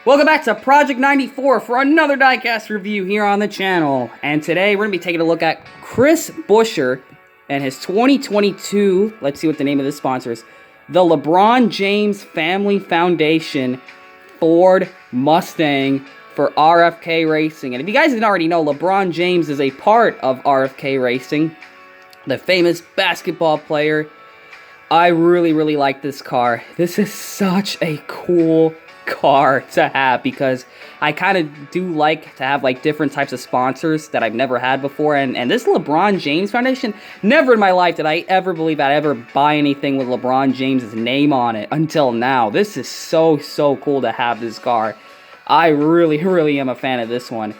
Welcome back to Project 94 for another Diecast review here on the channel. And today we're going to be taking a look at Chris Buescher and his 2022, let's see what the name of this sponsor is, the Lebron James Family Foundation Ford Mustang for RFK Racing. And if you guys didn't already know, LeBron James is a part of RFK Racing, the famous basketball player. I really like this car. This is such a cool car to have because I kind of do like to have like different types of sponsors that I've never had before, and this LeBron James Foundation, never in my life did I ever believe I'd ever buy anything with LeBron James's name on it until now. This is so cool to have this car. I really am a fan of this one.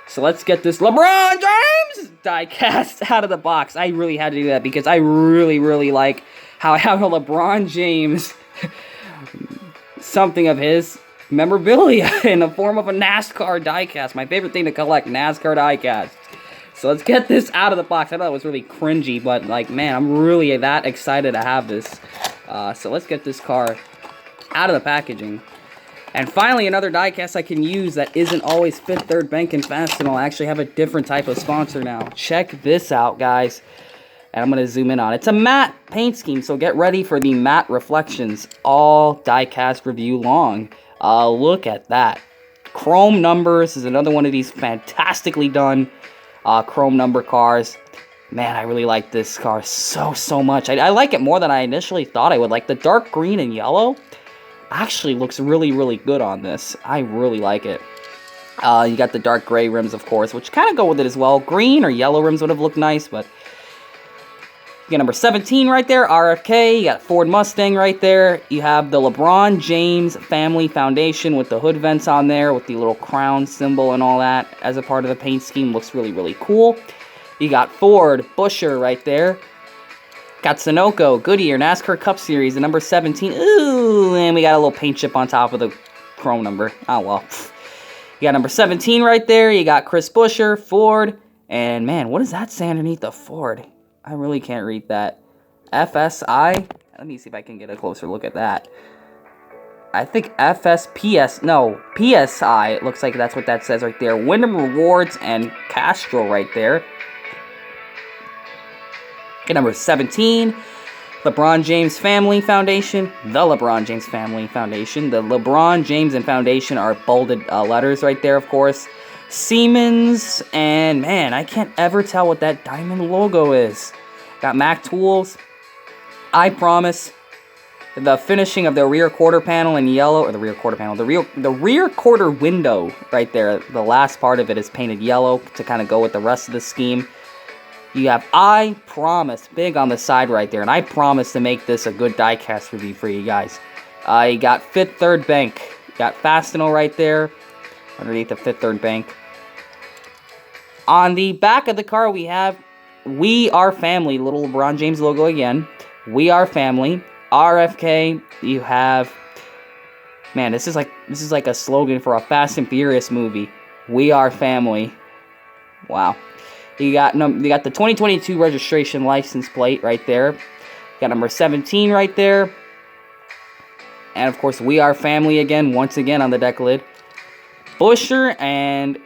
So let's get this LeBron James diecast out of the box. I really had to do that because I really like how I have a LeBron James something of his memorabilia in the form of a NASCAR diecast. My favorite thing to collect, NASCAR diecast. So let's get this out of the box. I thought it was really cringy, but like, man, I'm really that excited to have this. So let's get this car out of the packaging. And finally, another diecast I can use that isn't always Fifth Third Bank and Fastenal. I actually have a different type of sponsor now. Check this out, guys. And I'm going to zoom in on it. It's a matte paint scheme, so get ready for the matte reflections all diecast review long. Look at that. Chrome numbers is another one of these fantastically done chrome number cars. Man, I really like this car so much. I like it more than I initially thought I would. Like the dark green and yellow actually looks really good on this. I really like it. You got the dark gray rims, of course, which kind of go with it as well. Green or yellow rims would have looked nice, but you got number 17 right there, RFK. You got Ford Mustang right there. You have the LeBron James Family Foundation with the hood vents on there with the little crown symbol and all that as a part of the paint scheme. Looks really cool. You got Ford Buescher right there. Got Sunoco, Goodyear, NASCAR Cup Series, the number 17. Ooh, and we got a little paint chip on top of the chrome number. Oh, well. You got number 17 right there. You got Chris Buescher, Ford. And, man, what does that say underneath the Ford? I really can't read that. FSI? Let me see if I can get a closer look at that. I think FSPS, no, PSI. It looks like that's what that says right there. Wyndham Rewards and Castrol right there. Okay, number 17, LeBron James Family Foundation. The LeBron James Family Foundation. The LeBron James and Foundation are bolded letters right there, of course. Siemens, and man, I can't ever tell what that diamond logo is. Got Mac Tools. I Promise. The finishing of the rear quarter panel in yellow, or the rear quarter panel, the rear quarter window right there. The last part of it is painted yellow to kind of go with the rest of the scheme. You have I Promise, big on the side right there, and I promise to make this a good diecast review for you guys. You got Fifth Third Bank. You got Fastenal right there, underneath the Fifth Third Bank. On the back of the car, we have We Are Family, little LeBron James logo again. We Are Family. RFK, you have, man, this is like a slogan for a Fast and Furious movie. We Are Family. Wow. You got the 2022 registration license plate right there. You got number 17 right there. And of course, We Are Family again, once again on the deck lid. Buescher and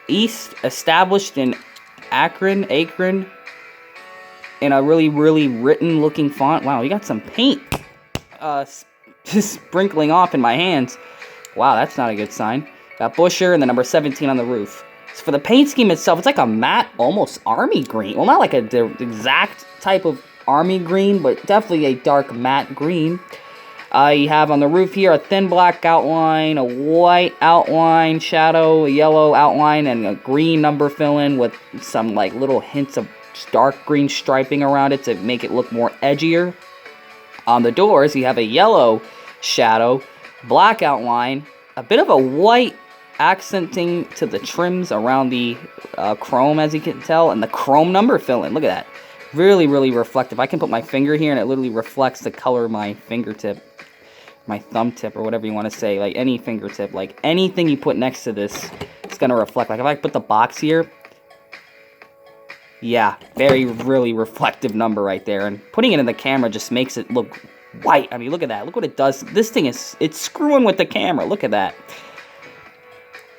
East, established in Akron, in a really written looking font. Wow, you got some paint just sprinkling off in my hands. Wow, that's not a good sign. Got Buescher and the number 17 on the roof. So for the paint scheme itself, it's like a matte, almost army green. Well, not like the exact type of army green, but definitely a dark matte green. You have on the roof here a thin black outline, a white outline, shadow, a yellow outline, and a green number fill-in with some like little hints of dark green striping around it to make it look more edgier. On the doors, you have a yellow shadow, black outline, a bit of a white accenting to the trims around the chrome, as you can tell, and the chrome number fill-in. Look at that. Really reflective. I can put my finger here and it literally reflects the color of my fingertip. My thumb tip, or whatever you want to say, like any fingertip, like anything you put next to this, it's going to reflect. Like if I put the box here, yeah, really reflective number right there. And putting it in the camera just makes it look white. I mean, look at that. Look what it does. This thing it's screwing with the camera. Look at that.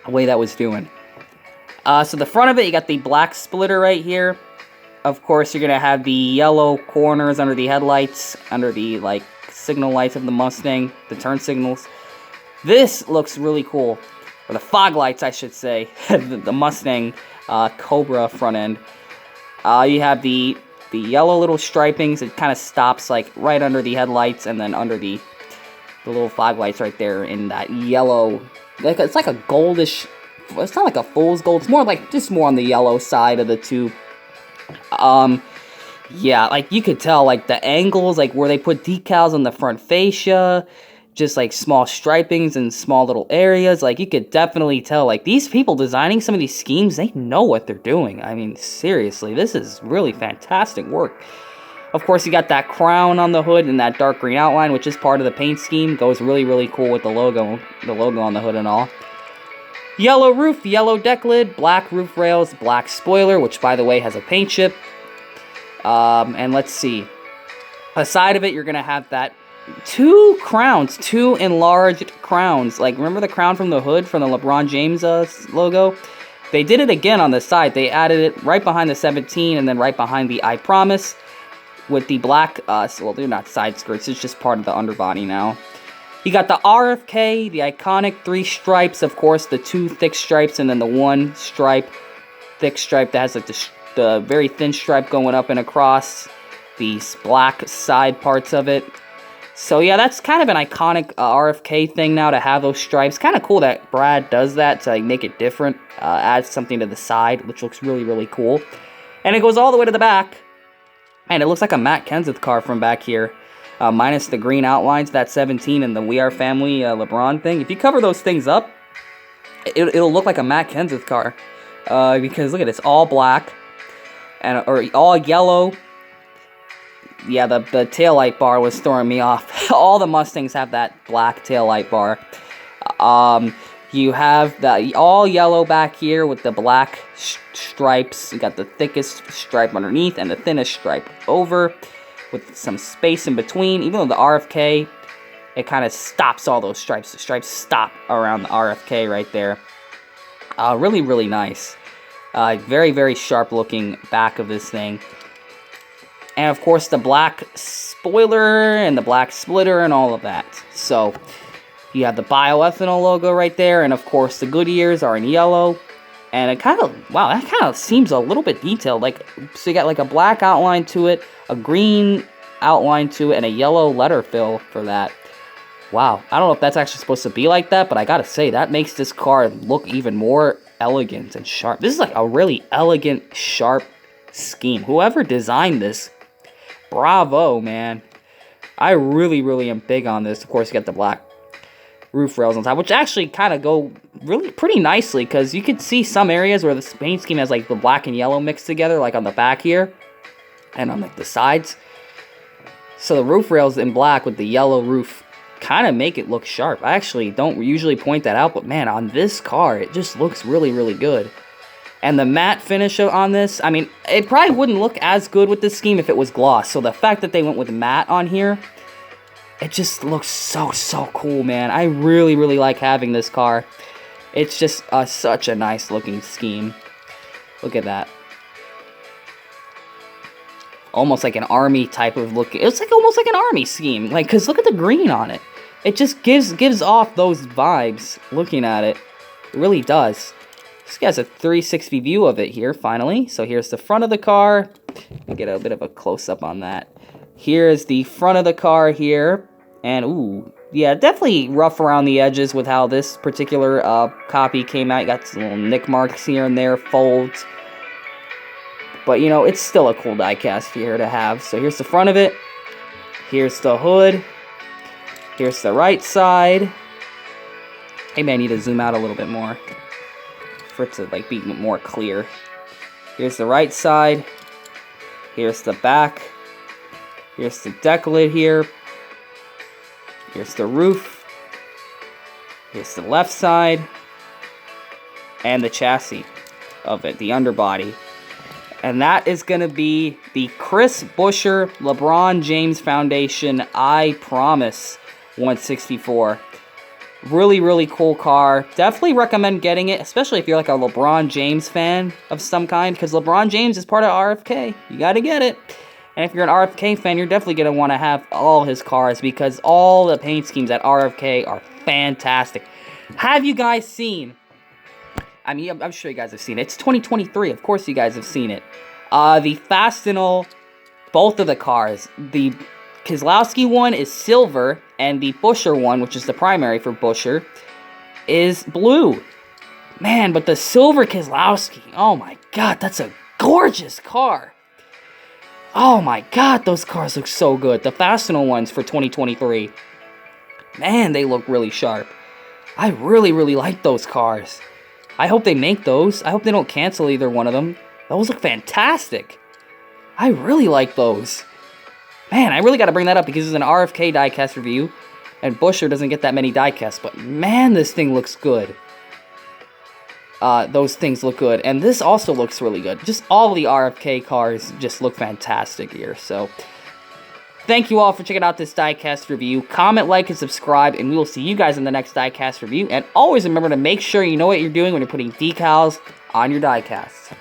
The way that was doing. So the front of it, you got the black splitter right here. Of course, you're going to have the yellow corners under the headlights, under the, like, signal lights of the Mustang, the turn signals. This looks really cool. Or the fog lights, I should say. the Mustang Cobra front end. You have the yellow little stripings. It kind of stops, like, right under the headlights and then under the little fog lights right there in that yellow. Like, it's like a goldish... It's not like a fool's gold. It's more like, just more on the yellow side of the two. Yeah, like, you could tell, like, the angles, like, where they put decals on the front fascia, just, like, small stripings in small little areas, like, you could definitely tell, like, these people designing some of these schemes, they know what they're doing. I mean, seriously, this is really fantastic work. Of course, you got that crown on the hood and that dark green outline, which is part of the paint scheme. Goes really, really cool with the logo on the hood and all. Yellow roof, yellow deck lid, black roof rails, black spoiler, which, by the way, has a paint chip. And let's see. Aside of it, you're going to have that two enlarged crowns. Like, remember the crown from the hood from the LeBron James logo? They did it again on the side. They added it right behind the 17 and then right behind the I Promise with the black, well, they're not side skirts. It's just part of the underbody now. You got the RFK, the iconic 3 stripes, of course, the 2 thick stripes, and then the 1 thick stripe that has like the very thin stripe going up and across, these black side parts of it. So yeah, that's kind of an iconic RFK thing now to have those stripes. Kind of cool that Brad does that to like make it different, adds something to the side, which looks really, really cool. And it goes all the way to the back, and it looks like a Matt Kenseth car from back here. Minus the green outlines, that 17 and the We Are Family LeBron thing. If you cover those things up, it'll look like a Matt Kenseth car. Because look at this, all black, or all yellow. Yeah, the taillight bar was throwing me off. All the Mustangs have that black taillight bar. You have the all yellow back here with the black stripes. You got the thickest stripe underneath and the thinnest stripe over, with some space in between. Even though the RFK, it kind of stops all those stripes. The stripes stop around the RFK right there. Really, really nice. Very, very sharp looking back of this thing. And of course the black spoiler and the black splitter and all of that. So you have the bioethanol logo right there. And of course the Goodyears are in yellow. And it kind of, wow, that kind of seems a little bit detailed. Like, so you got like a black outline to it, a green outline to it, and a yellow letter fill for that. Wow, I don't know if that's actually supposed to be like that, but I gotta say, that makes this car look even more elegant and sharp. This is like a really elegant, sharp scheme. Whoever designed this, bravo, man. I really, really am big on this. Of course, you got the black roof rails on top, which actually kind of go really pretty nicely, because you can see some areas where the paint scheme has like the black and yellow mixed together, like on the back here and on like the sides. So the roof rails in black with the yellow roof kind of make it look sharp. I actually don't usually point that out, but man, on this car it just looks really, really good. And the matte finish on this, I mean, it probably wouldn't look as good with this scheme if it was gloss. So the fact that they went with matte on here, it just looks so, so cool, man. I really, really like having this car. It's just such a nice looking scheme. Look at that. Almost like an army type of look. It's like almost like an army scheme. Like, cause look at the green on it. It just gives off those vibes looking at it. It really does. This guy's a 360 view of it here, finally. So here's the front of the car. Let me get a bit of a close-up on that. Here's the front of the car here. And, ooh, yeah, definitely rough around the edges with how this particular copy came out. You got some little nick marks here and there, folds. But, you know, it's still a cool diecast here to have. So here's the front of it. Here's the hood. Here's the right side. Hey, man, I need to zoom out a little bit more for it to, like, be more clear. Here's the right side. Here's the back. Here's the deck lid here. Here's the roof. Here's the left side. And the chassis of it, the underbody. And that is going to be the Chris Buescher LeBron James Foundation I Promise 164. Really, really cool car. Definitely recommend getting it, especially if you're like a LeBron James fan of some kind, because LeBron James is part of RFK. You got to get it. And if you're an RFK fan, you're definitely going to want to have all his cars, because all the paint schemes at RFK are fantastic. Have you guys seen... I mean, I'm sure you guys have seen it. It's 2023. Of course you guys have seen it. The Fastenal, both of the cars. The Keselowski one is silver, and the Buescher one, which is the primary for Buescher, is blue. Man, but the silver Keselowski, oh my god, that's a gorgeous car. Oh my god, those cars look so good. The Fastenal ones for 2023. Man, they look really sharp. I really, really like those cars. I hope they make those. I hope they don't cancel either one of them. Those look fantastic. I really like those. Man, I really got to bring that up because it's an RFK diecast review. And Buescher doesn't get that many diecasts. But man, this thing looks good. Those things look good. And this also looks really good. Just all the RFK cars just look fantastic here. So, thank you all for checking out this diecast review. Comment, like, and subscribe, and we will see you guys in the next diecast review. And always remember to make sure you know what you're doing when you're putting decals on your diecasts.